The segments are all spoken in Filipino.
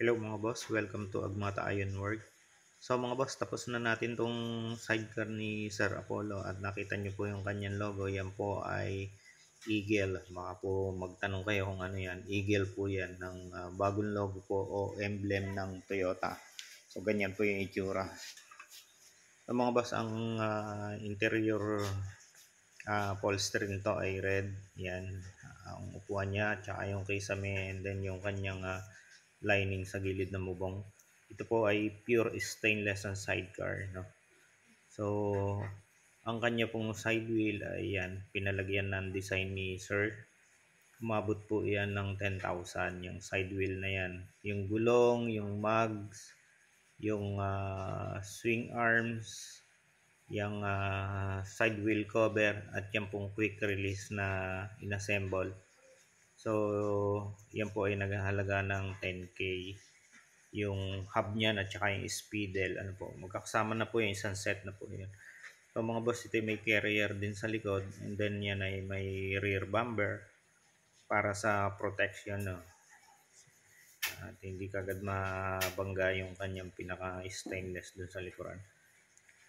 Hello mga boss, welcome to Agmata Iron Work. So mga boss, tapos na natin tong sidecar ni Sir Apollo at nakita nyo po yung kanyang logo. Yan po ay Eagle. Baka po magtanong kayo kung ano yan. Eagle po yan ng bagong logo po o emblem ng Toyota. So ganyan po yung itsura. So mga boss, ang interior upholstery nito ay red. Yan, ang upuan niya, tsaka yung kisame, and then yung kanyang lining sa gilid ng bubong. Ito po ay pure stainless ang sidecar, no? So, ang kanya pong side wheel ay yan, pinalagyan ng design ni Sir. Umabot po yan ng 10,000 yung side wheel na yan. Yung gulong, yung mugs, yung swing arms, yung side wheel cover, at yan pong quick release na inassemble. So, yan po ay naghahalaga ng 10k. Yung hub niyan at saka yung speedle, ano po, magkakasama na po yung isang set na po yun. So mga boss, ito may carrier din sa likod, and then yan ay may rear bumper para sa protection, no? At hindi kagad mabangga yung kanyang pinaka stainless dun sa likuran.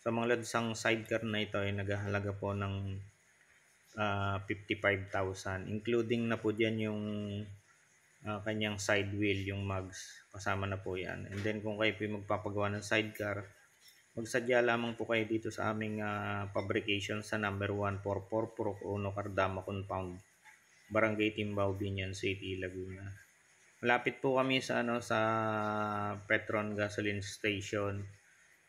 So mga lads, ang sidecar na ito ay naghahalaga po ng 55,000, including na po dyan yung kanyang side wheel, yung mugs, kasama na po yan. And then kung kayo po magpapagawa ng sidecar, magsadya lamang po kayo dito sa aming fabrication sa number 144 Purok Uno Cardama Compound, Barangay Timbao, Binyan City, Laguna. Malapit po kami sa sa Petron Gasoline Station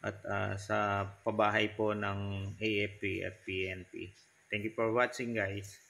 at sa pabahay po ng AFP at PNP. Thank you for watching, guys.